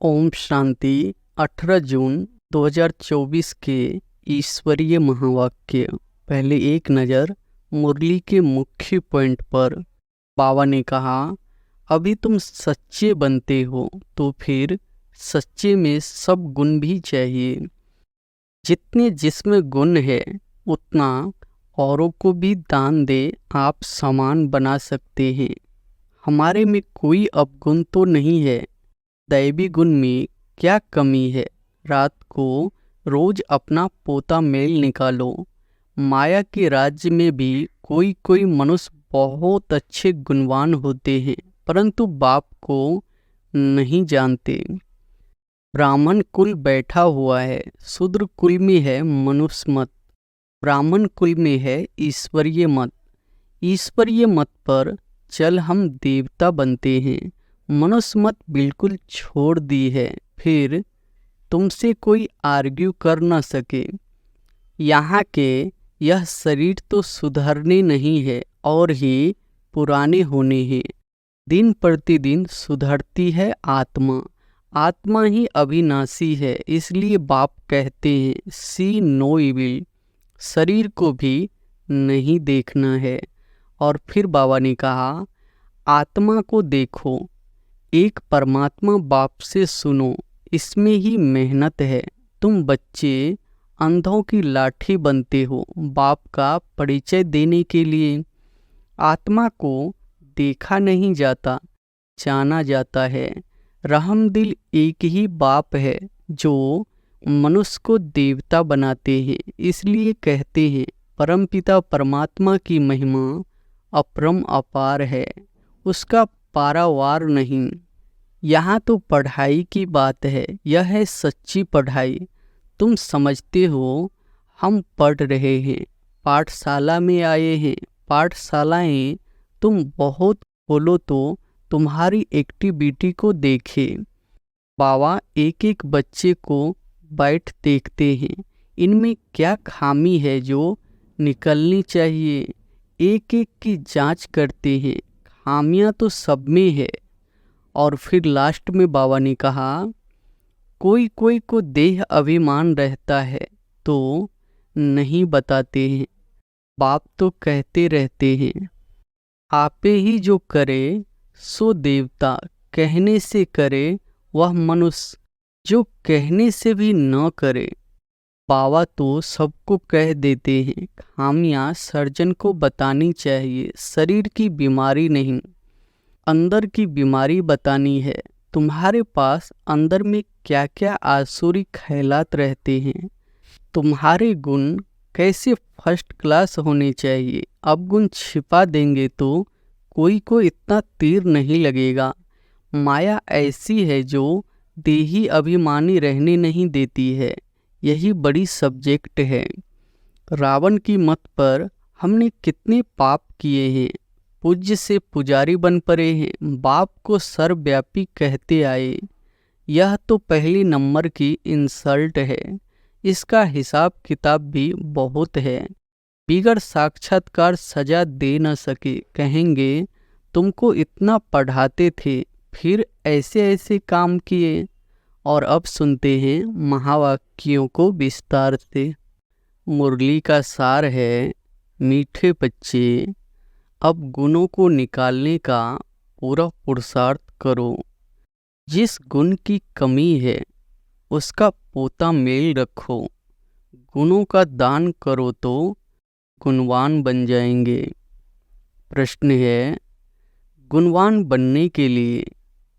ओम शांति। 18 जून 2024 के ईश्वरीय महावाक्य। पहले एक नज़र मुरली के मुख्य पॉइंट पर। बाबा ने कहा, अभी तुम सच्चे बनते हो तो फिर सच्चे में सब गुण भी चाहिए। जितने जिसमें गुण है उतना औरों को भी दान दे आप समान बना सकते हैं। हमारे में कोई अवगुण तो नहीं है। दैवी गुण में क्या कमी है? रात को रोज अपना पोता मेल निकालो। माया के राज्य में भी कोई कोई मनुष्य बहुत अच्छे गुणवान होते हैं, परंतु बाप को नहीं जानते। ब्राह्मण कुल बैठा हुआ है, शूद्र कुल में है मनुष्य मत, ब्राह्मण कुल में है ईश्वरीय मत। ईश्वरीय मत पर चल हम देवता बनते हैं। मनुष्य मत बिल्कुल छोड़ दी है, फिर तुमसे कोई आर्ग्यू कर न सके। यहाँ के यह शरीर तो सुधरने नहीं है और ही पुराने होने हैं। दिन प्रतिदिन सुधरती है आत्मा। आत्मा ही अविनाशी है, इसलिए बाप कहते हैं सी नो इविल। शरीर को भी नहीं देखना है। और फिर बाबा ने कहा, आत्मा को देखो। एक परमात्मा बाप से सुनो, इसमें ही मेहनत है। तुम बच्चे अंधों की लाठी बनते हो बाप का परिचय देने के लिए। आत्मा को देखा नहीं जाता, जाना जाता है। रहमदिल एक ही बाप है जो मनुष्य को देवता बनाते हैं। इसलिए कहते हैं परमपिता परमात्मा की महिमा अपरम अपार है, उसका पारावार नहीं। यहाँ तो पढ़ाई की बात है, यह है सच्ची पढ़ाई। तुम समझते हो हम पढ़ रहे हैं, पाठशाला में आए हैं। पाठशालाएं तुम बहुत खोलो तो तुम्हारी एक्टिविटी को देखे। बाबा एक एक बच्चे को बैठ देखते हैं, इनमें क्या खामी है जो निकलनी चाहिए। एक एक की जांच करते हैं, खामियां तो सब में है। और फिर लास्ट में बाबा ने कहा, कोई कोई को देह अभिमान रहता है तो नहीं बताते हैं। बाप तो कहते रहते हैं, आपे ही जो करे सो देवता, कहने से करे वह मनुष्य, जो कहने से भी न करे। बाबा तो सबको कह देते हैं, खामियां सर्जन को बतानी चाहिए। शरीर की बीमारी नहीं, अंदर की बीमारी बतानी है। तुम्हारे पास अंदर में क्या क्या आसुरी ख्यालात रहते हैं। तुम्हारे गुण कैसे फर्स्ट क्लास होने चाहिए। अब गुण छिपा देंगे तो कोई को इतना तीर नहीं लगेगा। माया ऐसी है जो देही अभिमानी रहने नहीं देती है। यही बड़ी सब्जेक्ट है। रावण की मत पर हमने कितने पाप किए हैं। पूज्य से पुजारी बन पड़े हैं, बाप को सर्वव्यापी कहते आए। यह तो पहली नंबर की इंसल्ट है। इसका हिसाब किताब भी बहुत है। बिगर साक्षात्कार सजा दे न सके। कहेंगे तुमको इतना पढ़ाते थे, फिर ऐसे ऐसे काम किए। और अब सुनते हैं महावाक्यों को विस्तार से। मुरली का सार है, मीठे बच्चे अब गुणों को निकालने का पूरा पुरुषार्थ करो। जिस गुण की कमी है उसका पोता मेल रखो। गुणों का दान करो तो गुणवान बन जाएंगे। प्रश्न है, गुणवान बनने के लिए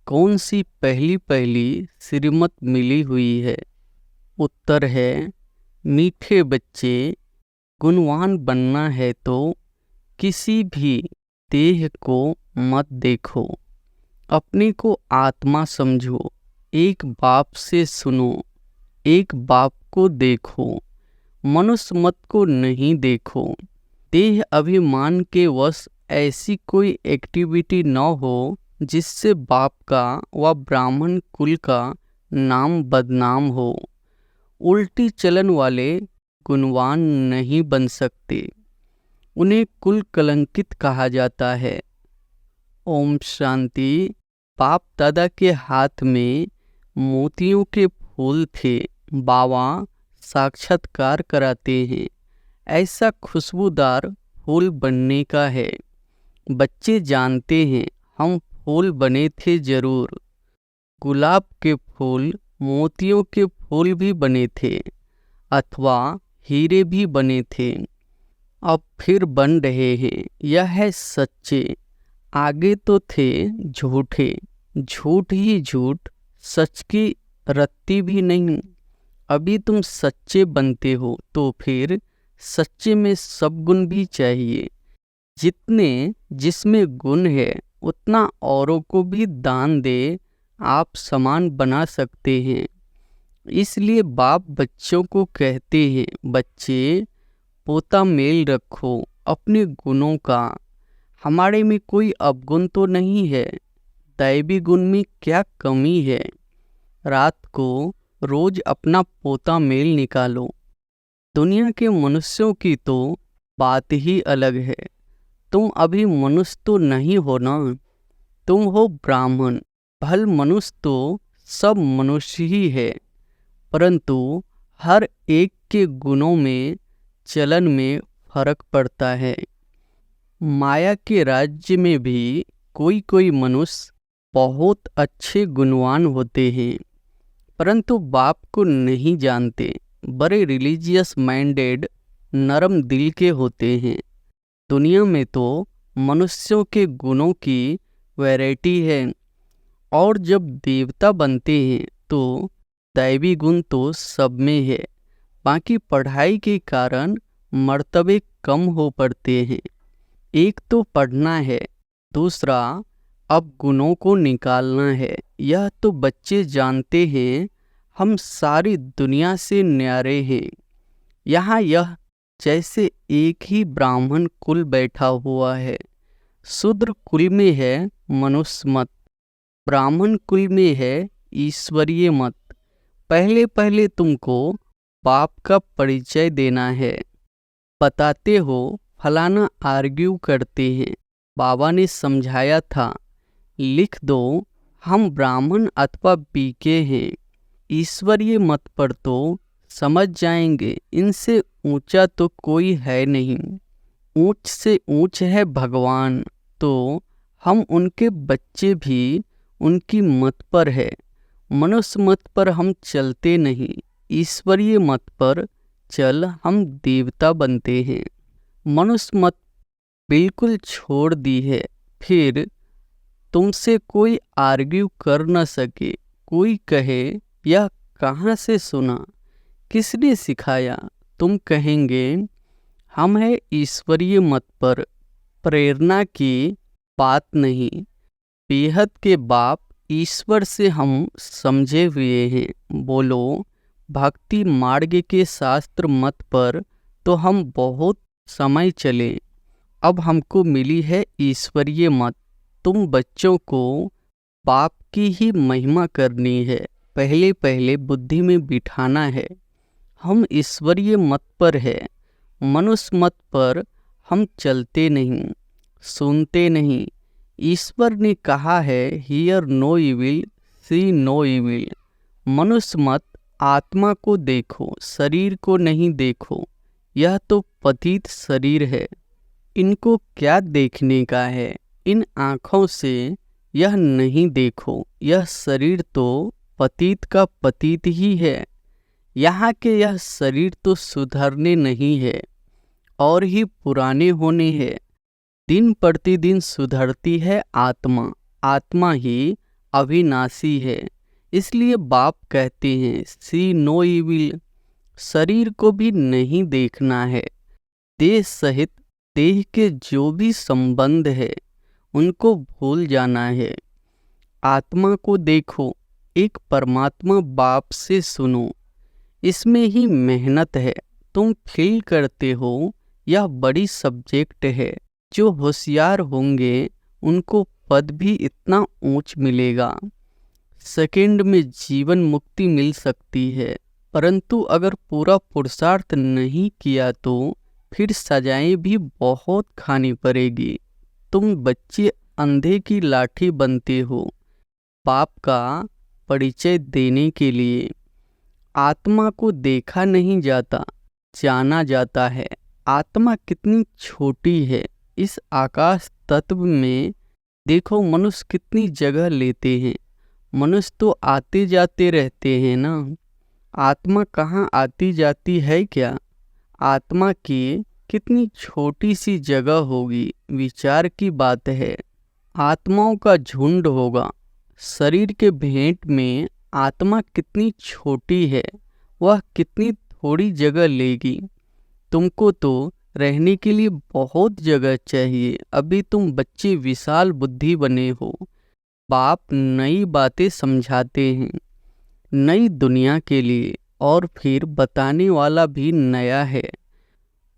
कौन सी पहली पहली श्रीमत मिली हुई है? उत्तर है, मीठे बच्चे गुणवान बनना है तो किसी भी देह को मत देखो, अपने को आत्मा समझो। एक बाप से सुनो, एक बाप को देखो, मनुष्य मत को नहीं देखो। देह अभिमान के वश ऐसी कोई एक्टिविटी न हो जिससे बाप का व ब्राह्मण कुल का नाम बदनाम हो। उल्टी चलन वाले गुणवान नहीं बन सकते, उन्हें कुल कलंकित कहा जाता है। ओम शांति। बाप दादा के हाथ में मोतियों के फूल थे, बाबा साक्षात्कार कराते हैं। ऐसा खुशबूदार फूल बनने का है। बच्चे जानते हैं हम फूल बने थे जरूर। गुलाब के फूल मोतियों के फूल भी बने थे, अथवा हीरे भी बने थे। अब फिर बन रहे हैं, यह है सच्चे। आगे तो थे झूठे, झूठ ही झूठ, सच की रत्ती भी नहीं। अभी तुम सच्चे बनते हो तो फिर सच्चे में सब गुण भी चाहिए। जितने जिसमें गुण है उतना औरों को भी दान दे आप समान बना सकते हैं। इसलिए बाप बच्चों को कहते हैं, बच्चे पोता मेल रखो अपने गुणों का। हमारे में कोई अवगुण तो नहीं है, दैवी गुण में क्या कमी है। रात को रोज अपना पोता मेल निकालो। दुनिया के मनुष्यों की तो बात ही अलग है। तुम अभी मनुष्य तो नहीं हो ना, तुम हो ब्राह्मण। भल मनुष्य तो सब मनुष्य ही है, परंतु हर एक के गुणों में चलन में फर्क पड़ता है। माया के राज्य में भी कोई कोई मनुष्य बहुत अच्छे गुणवान होते हैं, परंतु बाप को नहीं जानते। बड़े रिलीजियस माइंडेड नरम दिल के होते हैं। दुनिया में तो मनुष्यों के गुणों की वैरायटी है, और जब देवता बनते हैं तो दैवी गुण तो सब में है। बाकी पढ़ाई के कारण मर्तबे कम हो पड़ते हैं। एक तो पढ़ना है, दूसरा अब गुणों को निकालना है। यह तो बच्चे जानते हैं। हम सारी दुनिया से न्यारे हैं। यहाँ यह जैसे एक ही ब्राह्मण कुल बैठा हुआ है। शूद्र कुल में है मनुष्य मत, ब्राह्मण कुल में है ईश्वरीय मत। पहले पहले तुमको बाप का परिचय देना है। बताते हो फलाना आर्ग्यू करते हैं। बाबा ने समझाया था, लिख दो हम ब्राह्मण अथवा बीके हैं। ईश्वरीय मत पर तो समझ जाएंगे, इनसे ऊंचा तो कोई है नहीं। ऊंच से ऊंच है भगवान, तो हम उनके बच्चे भी उनकी मत पर है। मनुष्य मत पर हम चलते नहीं, ईश्वरीय मत पर चल हम देवता बनते हैं। मनुष्य मत बिल्कुल छोड़ दी है, फिर तुमसे कोई आर्ग्यू कर न सके। कोई कहे यह कहाँ से सुना, किसने सिखाया, तुम कहेंगे हम है ईश्वरीय मत पर। प्रेरणा की बात नहीं, बेहद के बाप ईश्वर से हम समझे हुए हैं। बोलो भक्ति मार्ग के शास्त्र मत पर तो हम बहुत समय चले। अब हमको मिली है ईश्वरीय मत। तुम बच्चों को बाप की ही महिमा करनी है, पहले पहले बुद्धि में बिठाना है। हम ईश्वरीय मत पर है, मनुष्य मत पर हम चलते नहीं, सुनते नहीं। ईश्वर ने कहा है hear no evil, see no evil. मनुष्य मत आत्मा को देखो, शरीर को नहीं देखो। यह तो पतित शरीर है, इनको क्या देखने का है। इन आँखों से यह नहीं देखो, यह शरीर तो पतित का पतित ही है। यहाँ के यह शरीर तो सुधरने नहीं है, और ही पुराने होने हैं। दिन प्रतिदिन सुधरती है आत्मा, आत्मा ही अविनाशी है। इसलिए बाप कहते हैं सी नो इविल। शरीर को भी नहीं देखना है, देह सहित देह के जो भी संबंध है उनको भूल जाना है। आत्मा को देखो, एक परमात्मा बाप से सुनो। इसमें ही मेहनत है। तुम फील करते हो यह बड़ी सब्जेक्ट है। जो होशियार होंगे उनको पद भी इतना ऊंच मिलेगा। सेकंड में जीवन मुक्ति मिल सकती है, परंतु अगर पूरा पुरुषार्थ नहीं किया तो फिर सजाएं भी बहुत खानी पड़ेगी। तुम बच्चे अंधे की लाठी बनते हो। बाप का परिचय देने के लिए। आत्मा को देखा नहीं जाता, जाना जाता है। आत्मा कितनी छोटी है। इस आकाश तत्व में देखो मनुष्य कितनी जगह लेते हैं। मनुष्य तो आते जाते रहते हैं ना। आत्मा कहाँ आती जाती है क्या? आत्मा की कितनी छोटी सी जगह होगी, विचार की बात है। आत्माओं का झुंड होगा। शरीर के भेंट में आत्मा कितनी छोटी है, वह कितनी थोड़ी जगह लेगी। तुमको तो रहने के लिए बहुत जगह चाहिए। अभी तुम बच्चे विशाल बुद्धि बने हो। बाप नई बातें समझाते हैं, नई दुनिया के लिए, और फिर बताने वाला भी नया है।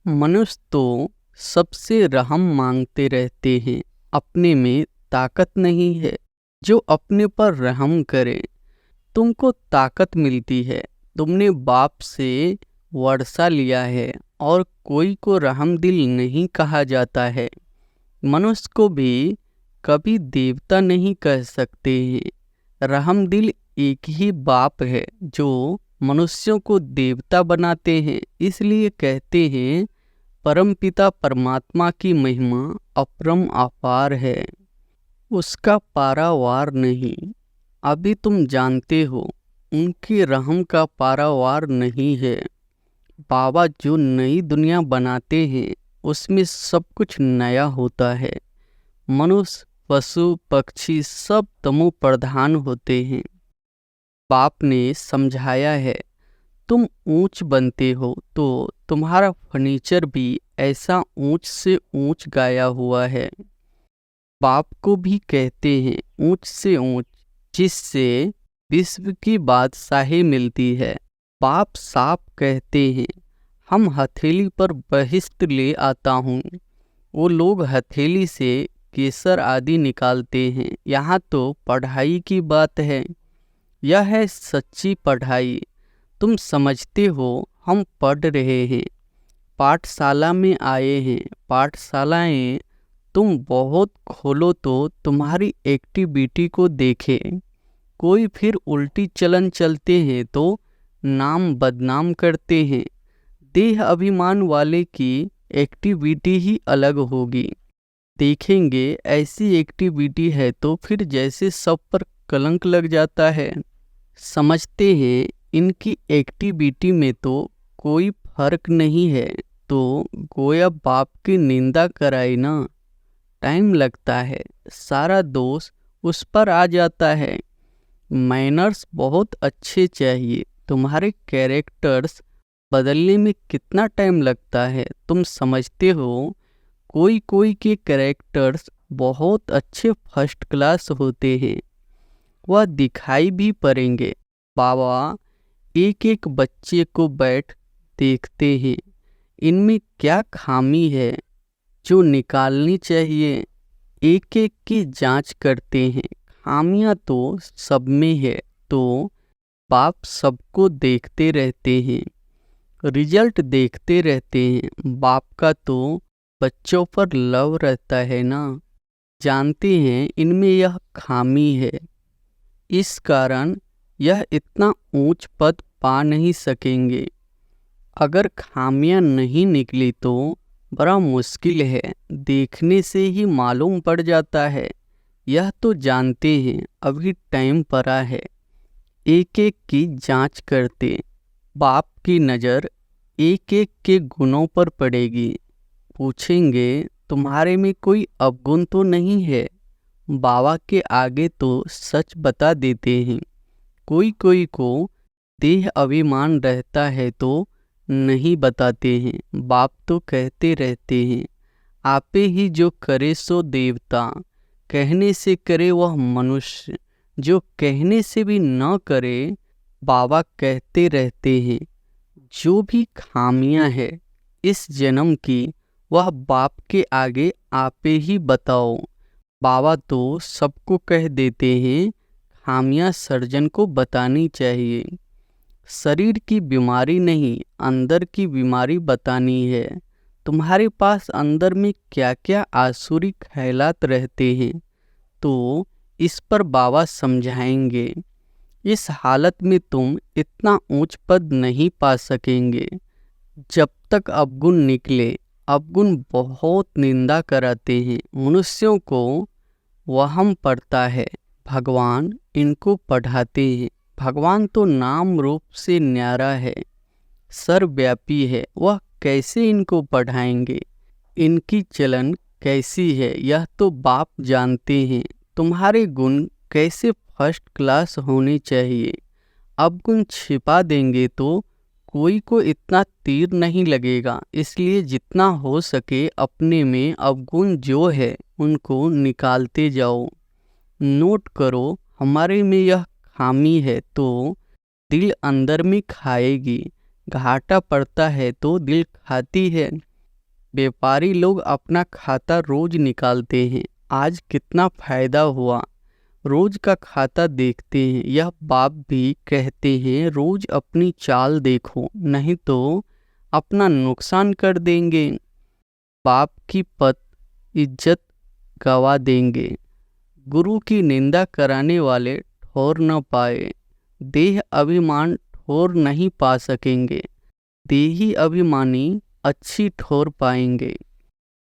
मनुष्य तो सबसे रहम मांगते रहते हैं। अपने में ताकत नहीं है जो अपने पर रहम करे। तुमको ताकत मिलती है। तुमने बाप से वर्षा लिया है, और कोई को रहमदिल नहीं कहा जाता है। मनुष्य को भी कभी देवता नहीं कह सकते हैं। रहमदिल एक ही बाप है जो मनुष्यों को देवता बनाते हैं। इसलिए कहते हैं परमपिता परमात्मा की महिमा अपरम अपार है, उसका पारावार नहीं। अभी तुम जानते हो उनके रहम का पारावार नहीं है। बाबा जो नई दुनिया बनाते हैं उसमें सब कुछ नया होता है। मनुष्य, पशु, पक्षी सब तमो प्रधान होते हैं। बाप ने समझाया है तुम ऊंच बनते हो तो तुम्हारा फर्नीचर भी ऐसा ऊंच से ऊंच गाया हुआ है। बाप को भी कहते हैं ऊंच से ऊंच, जिससे विश्व की बादशाही मिलती है। बाप साफ कहते हैं हम हथेली पर बहिष्ट ले आता हूँ। वो लोग हथेली से केसर आदि निकालते हैं। यहाँ तो पढ़ाई की बात है। यह है सच्ची पढ़ाई। तुम समझते हो हम पढ़ रहे हैं, पाठशाला में आए हैं। पाठशालाएं तुम बहुत खोलो तो तुम्हारी एक्टिविटी को देखें। कोई फिर उल्टी चलन चलते हैं तो नाम बदनाम करते हैं। देह अभिमान वाले की एक्टिविटी ही अलग होगी। देखेंगे ऐसी एक्टिविटी है तो फिर जैसे सब पर कलंक लग जाता है। समझते हैं इनकी एक्टिविटी में तो कोई फर्क नहीं है, तो गोया बाप की निंदा कराई ना। टाइम लगता है, सारा दोष उस पर आ जाता है। मैनर्स बहुत अच्छे चाहिए। तुम्हारे कैरेक्टर्स बदलने में कितना टाइम लगता है तुम समझते हो? कोई कोई के कैरेक्टर्स बहुत अच्छे फर्स्ट क्लास होते हैं, वह दिखाई भी पड़ेंगे। बाबा एक एक बच्चे को बैठ देखते हैं, इनमें क्या खामी है जो निकालनी चाहिए। एक एक की जांच करते हैं। खामियां तो सब में है, तो बाप सबको देखते रहते हैं, रिजल्ट देखते रहते हैं। बाप का तो बच्चों पर लव रहता है ना। जानते हैं इनमें यह खामी है, इस कारण यह इतना ऊंच पद पा नहीं सकेंगे। अगर खामियां नहीं निकली तो बड़ा मुश्किल है, देखने से ही मालूम पड़ जाता है। यह तो जानते हैं अभी टाइम पड़ा है। एक एक की जांच करते, बाप की नज़र एक एक के गुणों पर पड़ेगी। पूछेंगे तुम्हारे में कोई अवगुण तो नहीं है? बाबा के आगे तो सच बता देते हैं। कोई कोई को देह अभिमान रहता है तो नहीं बताते हैं। बाप तो कहते रहते हैं आपे ही जो करे सो देवता, कहने से करे वह मनुष्य, जो कहने से भी न करे। बाबा कहते रहते हैं जो भी खामियां है इस जन्म की, वह बाप के आगे आपे ही बताओ। बाबा तो सबको कह देते हैं खामियां सर्जन को बतानी चाहिए। शरीर की बीमारी नहीं, अंदर की बीमारी बतानी है। तुम्हारे पास अंदर में क्या क्या आसुरी ख्यालात रहते हैं, तो इस पर बाबा समझाएंगे। इस हालत में तुम इतना ऊंच पद नहीं पा सकेंगे। जब तक अवगुण निकले, अवगुण बहुत निंदा कराते हैं, मनुष्यों को वहम पड़ता है, भगवान इनको पढ़ाते हैं। भगवान तो नाम रूप से न्यारा है, सर्वव्यापी है, वह कैसे इनको पढ़ाएंगे? इनकी चलन कैसी है यह तो बाप जानते हैं। तुम्हारे गुण कैसे फर्स्ट क्लास होने चाहिए। अवगुण छिपा देंगे तो कोई को इतना तीर नहीं लगेगा, इसलिए जितना हो सके अपने में अवगुण जो है उनको निकालते जाओ। नोट करो, हमारे में यह खामी है तो दिल अंदर में खाएगी, घाटा पड़ता है तो दिल खाती है। व्यापारी लोग अपना खाता रोज निकालते हैं, आज कितना फायदा हुआ, रोज का खाता देखते हैं। यह बाप भी कहते हैं रोज अपनी चाल देखो, नहीं तो अपना नुकसान कर देंगे। बाप की पद इज्जत गवा देंगे। गुरु की निंदा कराने वाले ठोर न पाए, देह अभिमान ठोर नहीं पा सकेंगे। देही अभिमानी अच्छी ठोर पाएंगे।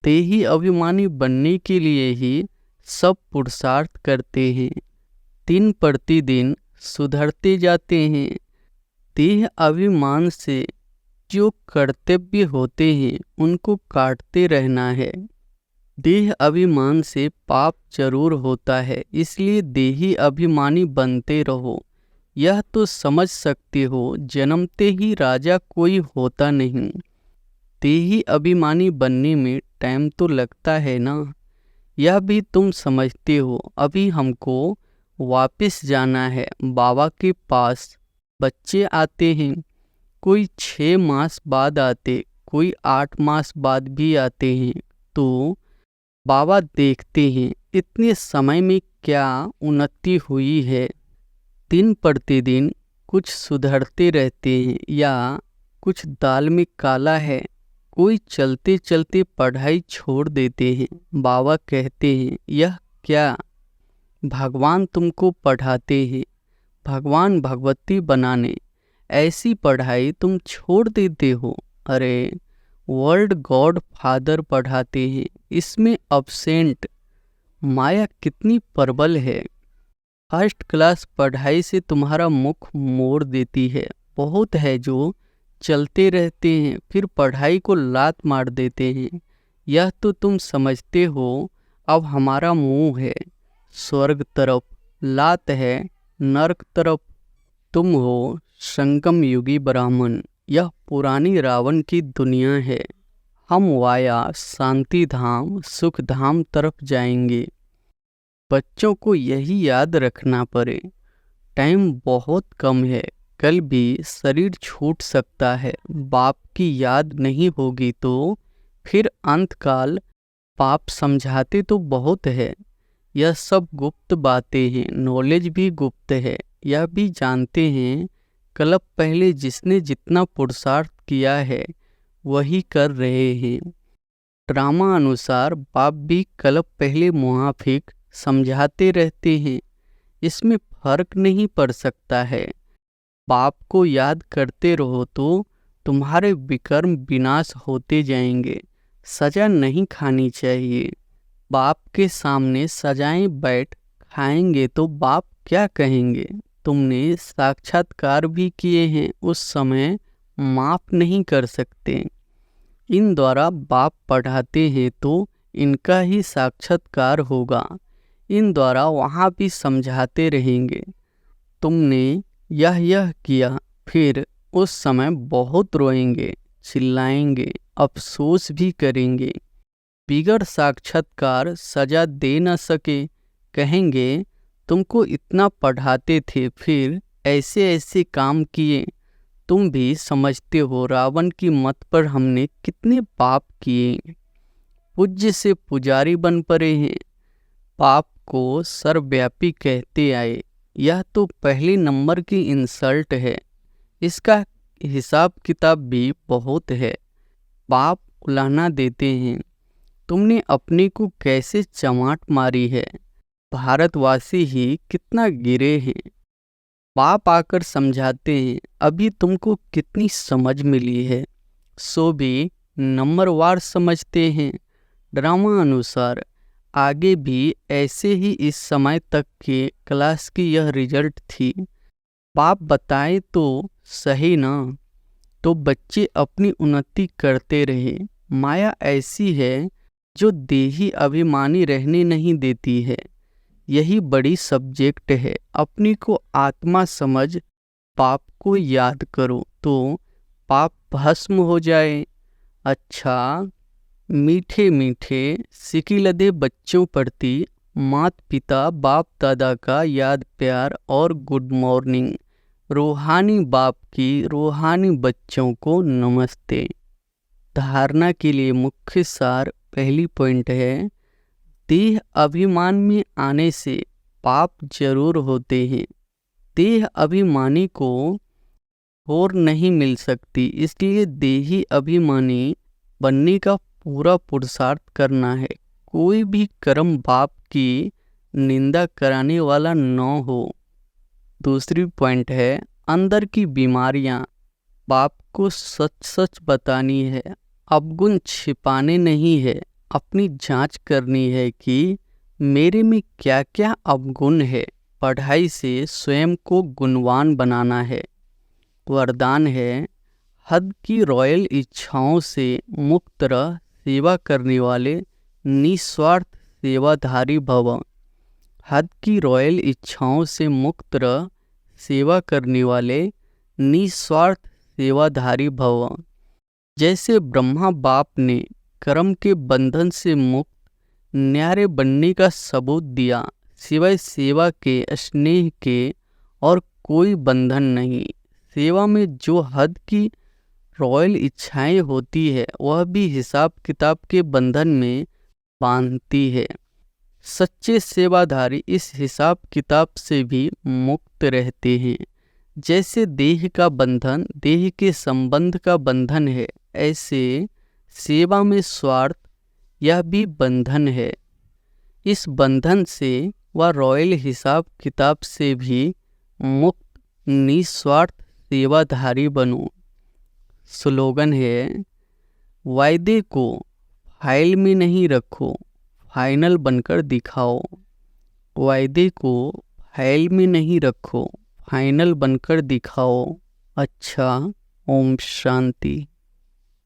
देही अभिमानी बनने के लिए ही सब पुरुषार्थ करते हैं, दिन प्रतिदिन सुधरते जाते हैं। देह अभिमान से जो कर्तव्य होते हैं उनको काटते रहना है। देह अभिमान से पाप जरूर होता है, इसलिए देही अभिमानी बनते रहो। यह तो समझ सकते हो, जन्मते ही राजा कोई होता नहीं। देही अभिमानी बनने में टाइम तो लगता है ना, यह भी तुम समझते हो। अभी हमको वापस जाना है बाबा के पास। बच्चे आते हैं, कोई 6 मास बाद आते, कोई 8 मास बाद भी आते हैं, तो बाबा देखते हैं इतने समय में क्या उन्नति हुई है। दिन प्रतिदिन कुछ सुधरते रहते हैं या कुछ दाल में काला है। कोई चलते चलते पढ़ाई छोड़ देते हैं, बाबा कहते हैं यह क्या? भगवान तुमको पढ़ाते हैं, भगवान भगवती बनाने। ऐसी पढ़ाई तुम छोड़ देते हो। अरे वर्ल्ड गॉड फादर पढ़ाते हैं, इसमें अब्सेंट। माया कितनी प्रबल है, फर्स्ट क्लास पढ़ाई से तुम्हारा मुख मोड़ देती है। बहुत है जो चलते रहते हैं फिर पढ़ाई को लात मार देते हैं। यह तो तुम समझते हो। अब हमारा मुंह है स्वर्ग तरफ, लात है नरक तरफ। तुम हो संगम युगी ब्राह्मण, यह पुरानी रावण की दुनिया है। हम वाया शांति धाम सुख धाम तरफ जाएंगे। बच्चों को यही याद रखना पड़े, टाइम बहुत कम है, कल भी शरीर छूट सकता है। बाप की याद नहीं होगी तो फिर अंतकाल। पाप समझाते तो बहुत है, यह सब गुप्त बातें हैं, नॉलेज भी गुप्त है। यह भी जानते हैं कल्प पहले जिसने जितना पुरुषार्थ किया है वही कर रहे हैं। ड्रामा अनुसार बाप भी कल्प पहले मुनाफिक समझाते रहते हैं, इसमें फर्क नहीं पड़ सकता है। बाप को याद करते रहो तो तुम्हारे विकर्म विनाश होते जाएंगे। सजा नहीं खानी चाहिए। बाप के सामने सजाएं बैठ खाएंगे तो बाप क्या कहेंगे? तुमने साक्षात्कार भी किए हैं, उस समय माफ नहीं कर सकते। इन द्वारा बाप पढ़ाते हैं तो इनका ही साक्षात्कार होगा। इन द्वारा वहाँ भी समझाते रहेंगे। तुमने यह किया, फिर उस समय बहुत रोएंगे, चिल्लाएंगे, अफसोस भी करेंगे। बिगड़ साक्षात्कार सजा दे न सके, कहेंगे तुमको इतना पढ़ाते थे फिर ऐसे ऐसे काम किए। तुम भी समझते हो रावण की मत पर हमने कितने पाप किए। पूज्य से पुजारी बन पड़े हैं, पाप को सर्वव्यापी कहते आए। यह तो पहले नंबर की इंसल्ट है, इसका हिसाब किताब भी बहुत है। पाप उलाहना देते हैं। तुमने अपने को कैसे चमाट मारी है, भारतवासी ही कितना गिरे हैं। बाप आकर समझाते हैं, अभी तुमको कितनी समझ मिली है, सो भी नंबरवार समझते हैं। ड्रामा अनुसार आगे भी ऐसे ही इस समय तक के क्लास की यह रिजल्ट थी। बाप बताए तो सही ना, तो बच्चे अपनी उन्नति करते रहे। माया ऐसी है जो देही अभिमानी रहने नहीं देती है। यही बड़ी सब्जेक्ट है। अपनी को आत्मा समझ पाप को याद करो तो पाप भस्म हो जाए। अच्छा, मीठे मीठे सिकिलदे बच्चों प्रति मात पिता बाप दादा का याद प्यार और गुड मॉर्निंग। रूहानी बाप की रूहानी बच्चों को नमस्ते। धारणा के लिए मुख्य सार पहली पॉइंट है, देह अभिमान में आने से पाप जरूर होते हैं। देह अभिमानी को और नहीं मिल सकती, इसलिए देही अभिमानी बनने का पूरा पुरुषार्थ करना है। कोई भी कर्म बाप की निंदा कराने वाला न हो। दूसरी पॉइंट है, अंदर की बीमारियां बाप को सच सच बतानी है, अवगुण छिपाने नहीं है। अपनी जांच करनी है कि मेरे में क्या क्या अवगुण है। पढ़ाई से स्वयं को गुणवान बनाना है। वरदान है, हद की रॉयल इच्छाओं से मुक्त रह, सेवा करने वाले निस्वार्थ सेवाधारी भव। हद की रॉयल इच्छाओं से मुक्त रह, सेवा करने वाले निस्वार्थ सेवाधारी भव। जैसे ब्रह्मा बाप ने कर्म के बंधन से मुक्त न्यारे बनने का सबूत दिया, सिवाय सेवा के स्नेह के और कोई बंधन नहीं। सेवा में जो हद की रॉयल इच्छाएं होती है वह भी हिसाब किताब के बंधन में बांधती है। सच्चे सेवाधारी इस हिसाब किताब से भी मुक्त रहते हैं। जैसे देह का बंधन देह के संबंध का बंधन है, ऐसे सेवा में स्वार्थ यह भी बंधन है। इस बंधन से वह रॉयल हिसाब किताब से भी मुक्त निस्वार्थ सेवाधारी बनो। स्लोगन है, वायदे को फाइल में नहीं रखो, फाइनल बनकर दिखाओ। वायदे को फाइल में नहीं रखो, फाइनल बनकर दिखाओ। अच्छा, ओम शांति।